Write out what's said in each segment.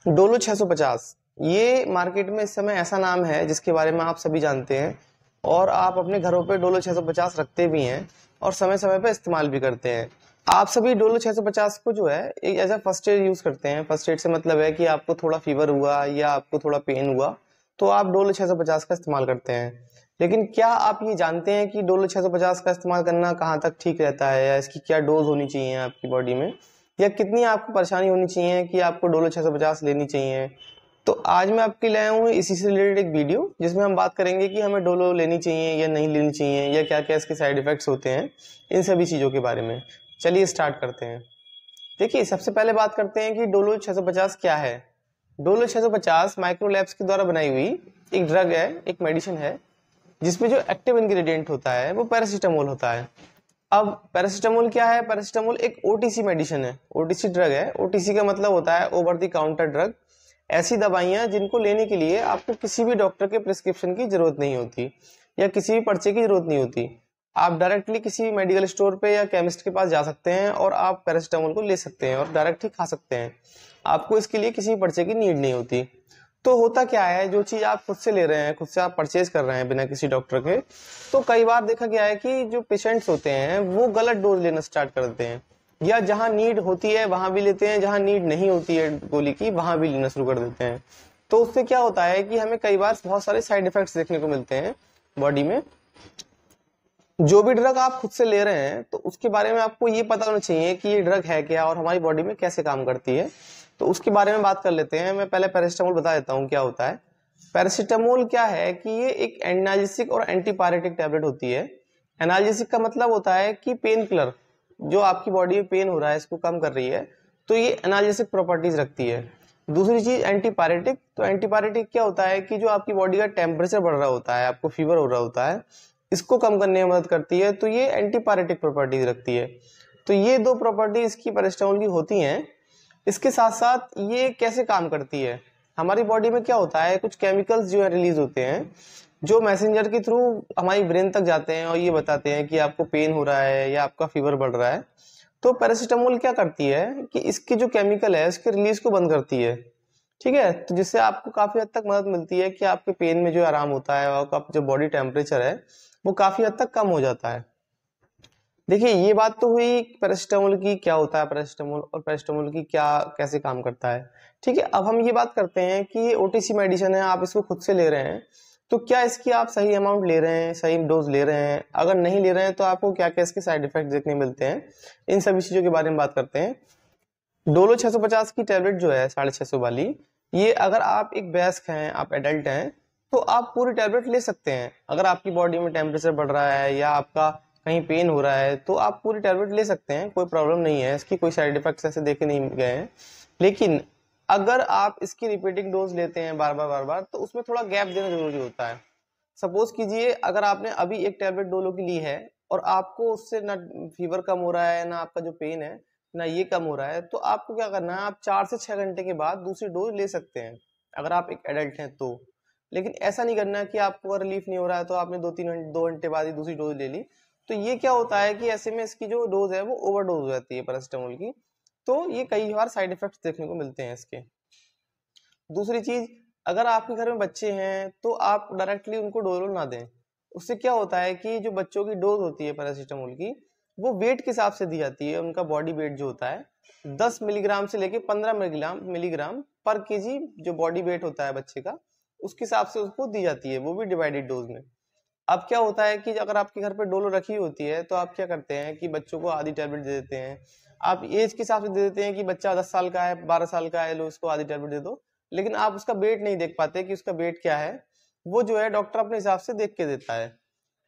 Dolo 650 ये market में इस समय ऐसा नाम है जिसके बारे में आप सभी जानते हैं और आप अपने घरों पे डोलो 650 रखते भी हैं और समय समय पे इस्तेमाल भी करते हैं। आप सभी डोलो 650 को जो है एक as a first aid use करते हैं। फर्स्ट एड से मतलब है कि आपको थोड़ा फीवर हुआ या आपको थोड़ा पेन हुआ तो आप डोलो 650 का इस्तेमाल करते हैं। लेकिन क्या आप ये जानते हैं कि डोलो 650 का इस्तेमाल करना कहाँ तक ठीक रहता है या इसकी क्या डोज होनी चाहिए आपकी बॉडी में, या कितनी आपको परेशानी होनी चाहिए कि आपको डोलो 650 लेनी चाहिए। तो आज मैं आपके लिए आया हूँ इसी से रिलेटेड एक वीडियो जिसमें हम बात करेंगे कि हमें डोलो लेनी चाहिए या नहीं लेनी चाहिए या क्या क्या इसके साइड इफेक्ट्स होते हैं, इन सभी चीज़ों के बारे में। चलिए स्टार्ट करते हैं। देखिए, सबसे पहले बात करते हैं कि डोलो 650 क्या है। डोलो 650 माइक्रोलैब्स के द्वारा बनाई हुई एक ड्रग है, एक मेडिसिन है, जिसमें जो एक्टिव इंग्रेडिएंट होता है वो पैरासीटामोल होता है। अब पैरासीटामोल क्या है? पैरासीटामोल एक ओटीसी मेडिसिन है, ओटीसी ड्रग है। ओटीसी का मतलब होता है ओवर द काउंटर ड्रग। ऐसी दवाइयां जिनको लेने के लिए आपको किसी भी डॉक्टर के प्रिस्क्रिप्शन की जरूरत नहीं होती या किसी भी पर्चे की जरूरत नहीं होती। आप डायरेक्टली किसी भी मेडिकल स्टोर पे या केमिस्ट के पास जा सकते हैं और आप पैरासीटामोल को ले सकते हैं और डायरेक्ट ही खा सकते हैं। आपको इसके लिए किसी भी पर्चे की नीड नहीं होती। तो होता क्या है, जो चीज आप खुद से ले रहे हैं, खुद से आप परचेज कर रहे हैं बिना किसी डॉक्टर के, तो कई बार देखा गया है कि जो पेशेंट्स होते हैं वो गलत डोज लेना स्टार्ट कर देते हैं, या जहां नीड होती है वहां भी लेते हैं, जहां नीड नहीं होती है गोली की वहां भी लेना शुरू कर देते हैं। तो उससे क्या होता है कि हमें कई बार बहुत सारे साइड इफेक्ट्स देखने को मिलते हैं बॉडी में। जो भी ड्रग आप खुद से ले रहे हैं तो उसके बारे में आपको ये पता होना चाहिए कि ये ड्रग है क्या और हमारी बॉडी में कैसे काम करती है। तो उसके बारे में बात कर लेते हैं। मैं पहले पैरासीटामोल बता देता हूँ क्या होता है। पैरासीटामोल क्या है कि ये एक एनाल्जेसिक और एंटीपायरेटिक टैबलेट होती है। एनाल्जेसिक का मतलब होता है कि पेन किलर, जो आपकी बॉडी में पेन हो रहा है इसको कम कर रही है, तो ये एनाल्जेसिक प्रॉपर्टीज रखती है। दूसरी चीज एंटीपायरेटिक। तो एंटीपायरेटिक क्या होता है कि जो आपकी बॉडी का टेम्परेचर बढ़ रहा होता है, आपको फीवर हो रहा होता है, इसको कम करने में मदद करती है। तो ये एंटीपायरेटिक प्रॉपर्टीज रखती है। तो ये दो प्रॉपर्टी इसकी पैरासीटामोल की होती हैं। इसके साथ साथ ये कैसे काम करती है, हमारी बॉडी में क्या होता है, कुछ केमिकल्स जो है रिलीज होते हैं जो मैसेंजर के थ्रू हमारी ब्रेन तक जाते हैं और ये बताते हैं कि आपको पेन हो रहा है या आपका फीवर बढ़ रहा है। तो पैरासीटामोल क्या करती है कि इसके जो केमिकल है उसके रिलीज को बंद करती है। ठीक है, तो जिससे आपको काफी हद तक मदद मिलती है कि आपके पेन में जो आराम होता है और आपका जो बॉडी टेम्परेचर है वो काफी हद तक कम हो जाता है। देखिए, ये बात तो हुई पैरासीटामोल की, क्या होता है पैरासीटामोल और पैरासीटामोल की क्या कैसे काम करता है। ठीक है, अब हम ये बात करते हैं कि ये ओटीसी मेडिसिन है, आप इसको खुद से ले रहे हैं, तो क्या इसकी आप सही अमाउंट ले रहे हैं, सही डोज ले रहे हैं? अगर नहीं ले रहे हैं तो आपको क्या क्या इसके साइड इफेक्ट देखने मिलते हैं, इन सभी चीजों के बारे में बात करते हैं। डोलो 650 की टेबलेट जो है 650 वाली, ये अगर आप एक वयस्क हैं, आप एडल्ट हैं, तो आप पूरी टेबलेट ले सकते हैं। अगर आपकी बॉडी में टेम्परेचर बढ़ रहा है या आपका कहीं पेन हो रहा है तो आप पूरी टेबलेट ले सकते हैं, कोई प्रॉब्लम नहीं है, इसकी कोई साइड इफेक्ट्स ऐसे देखे नहीं गए हैं। लेकिन अगर आप इसकी रिपीटिंग डोज लेते हैं बार बार तो उसमें थोड़ा गैप देना जरूरी होता है। सपोज कीजिए अगर आपने अभी एक टेबलेट डोलो की ली है और आपको उससे ना फीवर कम हो रहा है, ना आपका जो पेन है ना ये कम हो रहा है, तो आपको क्या करना है, आप 4 से 6 घंटे के बाद दूसरी डोज ले सकते हैं अगर आप एक एडल्ट हैं तो। लेकिन ऐसा नहीं करना कि आपको अगर रिलीफ नहीं हो रहा है तो आपने 2 घंटे बाद ही दूसरी डोज ले ली। तो ये क्या होता है कि ऐसे में इसकी जो डोज है वो ओवरडोज हो जाती है पैरासीटामोल की। तो ये कई बार साइड इफेक्ट्स देखने को मिलते हैं इसके। दूसरी चीज, अगर आपके घर में बच्चे हैं तो आप डायरेक्टली उनको डोलो ना दें। उससे क्या होता है कि जो बच्चों की डोज होती है पैरासीटामोल की, वो वेट के हिसाब से दी जाती है। उनका बॉडी वेट जो होता है 10 मिलीग्राम से लेके 15 मिलीग्राम मिलीग्राम पर केजी, जो बॉडी वेट होता है बच्चे का, उसके हिसाब से उसको दी जाती है, वो भी डिवाइडेड डोज में। अब क्या होता है कि अगर आपके घर पे डोलो रखी होती है तो आप क्या करते हैं कि बच्चों को आधी टैबलेट दे देते हैं। आप एज के हिसाब से दे देते हैं कि बच्चा 10 साल का है, 12 साल का है, लो इसको आधी टैबलेट दे दो। लेकिन आप उसका वेट नहीं देख पाते कि उसका वेट क्या है। वो जो है डॉक्टर अपने हिसाब से देख के देता है।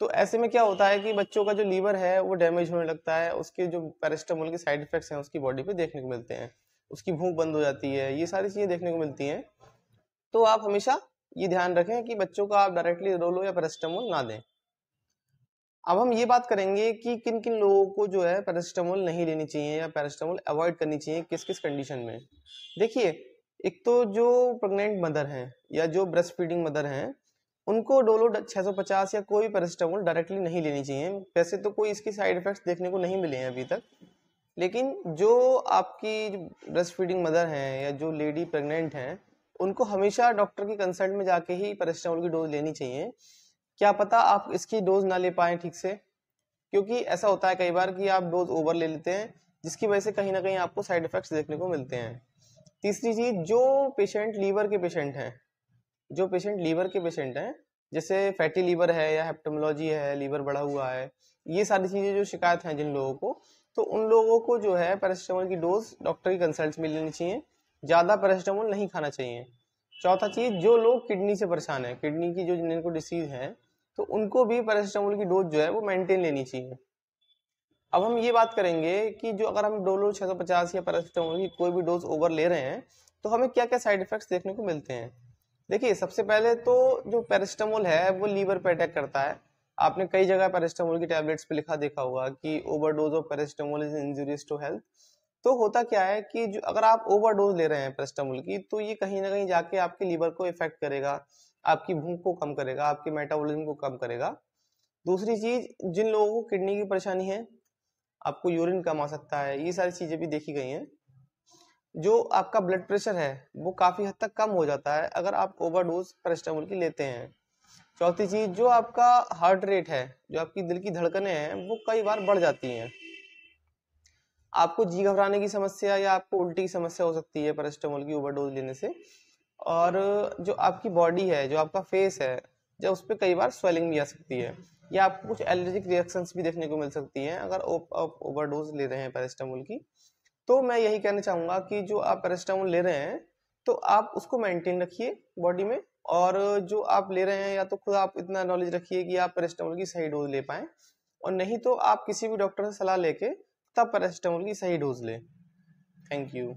तो ऐसे में क्या होता है कि बच्चों का जो लीवर है वो डैमेज होने लगता है, उसके जो पैरासीटामोल के साइड इफेक्ट्स हैं उसकी बॉडी पे देखने को मिलते हैं। उसकी भूख बंद हो जाती है, ये सारी चीजें देखने को मिलती हैं। तो आप हमेशा ये ध्यान रखें कि बच्चों को आप डायरेक्टली डोलो या पैरासीटामोल ना दें। अब हम ये बात करेंगे कि किन किन लोगों को जो है पैरासीटामोल नहीं लेनी चाहिए या पैरासीटामोल अवॉइड करनी चाहिए, किस किस कंडीशन में। देखिए, एक तो जो प्रेग्नेंट मदर हैं या जो ब्रेस्ट फीडिंग मदर हैं, उनको डोलो 650 या कोई पैरासीटामोल डायरेक्टली नहीं लेनी चाहिए। वैसे तो कोई इसके साइड इफेक्ट्स देखने को नहीं मिले हैं अभी तक, लेकिन जो आपकी ब्रेस्ट फीडिंग मदर हैं या जो लेडी प्रेग्नेंट हैं, उनको हमेशा डॉक्टर की कंसल्ट में जाके ही पैरास्टामोल की डोज लेनी चाहिए। क्या पता आप इसकी डोज ना ले पाएं ठीक से, क्योंकि ऐसा होता है कई बार कि आप डोज ओवर ले लेते हैं, जिसकी वजह से कहीं ना कहीं आपको साइड इफेक्ट्स देखने को मिलते हैं। तीसरी चीज, जो पेशेंट लीवर के पेशेंट हैं, जैसे फैटी लीवर है या हेप्टोमोलॉजी है, लीवर बढ़ा हुआ है, ये सारी चीजें जो शिकायत हैं जिन लोगों को, तो उन लोगों को जो है पैरास्टामोल की डोज डॉक्टर की कंसल्ट में लेनी चाहिए, ज्यादा पैरास्टामोल नहीं खाना चाहिए। चौथा चीज, जो लोग किडनी से परेशान है, किडनी की जो जिनको डिसीज है, तो उनको भी पैरास्टामोल की डोज जो है वो मेंटेन लेनी चाहिए। अब हम ये बात करेंगे कि जो अगर हम डोलो 650 या पैरास्टामोल की कोई भी डोज ओवर ले रहे हैं, तो हमें क्या क्या साइड इफेक्ट्स देखने को मिलते हैं। देखिए, सबसे पहले तो जो पैरास्टामोल है वो लीवर पे अटैक करता है। आपने कई जगह पैरास्टामोल की टैबलेट्स पे लिखा देखा होगा कि overdose of paracetamol is injurious to health. तो होता क्या है कि जो अगर आप ओवरडोज ले रहे हैं पैरास्टामोल की, तो ये कहीं ना कहीं जाके आपके लीवर को इफेक्ट करेगा, आपकी भूख को कम करेगा, आपके मेटाबॉलिज्म को कम करेगा। दूसरी चीज, जिन लोगों को किडनी की परेशानी है, आपको यूरिन कम आ सकता है, ये सारी चीजें भी देखी गई हैं। जो आपका ब्लड प्रेशर है वो काफी हद तक कम हो जाता है अगर आप ओवरडोज पैरास्टामोल की लेते हैं। चौथी चीज, जो आपका हार्ट रेट है, जो आपकी दिल की धड़कनें हैं, वो कई बार बढ़ जाती हैं। आपको जी घबराने की समस्या या आपको उल्टी की समस्या हो सकती है पैरास्टामोल की ओवरडोज लेने से। और जो आपकी बॉडी है, जो आपका फेस है, जब उस पर कई बार स्वेलिंग भी आ सकती है, या आपको कुछ एलर्जिक रिएक्शंस भी देखने को मिल सकती हैं अगर आप ओवरडोज ले रहे हैं पैरास्टामोल की। तो मैं यही कहना चाहूंगा कि जो आप पैरास्टामोल ले रहे हैं, तो आप उसको मेंटेन रखिए बॉडी में, और जो आप ले रहे हैं या तो खुद आप इतना नॉलेज रखिए कि आप पैरास्टामोल की सही डोज ले पाएं, और नहीं तो आप किसी भी डॉक्टर से सलाह लेके तब पैरास्टामोल की सही डोज लें। Thank you.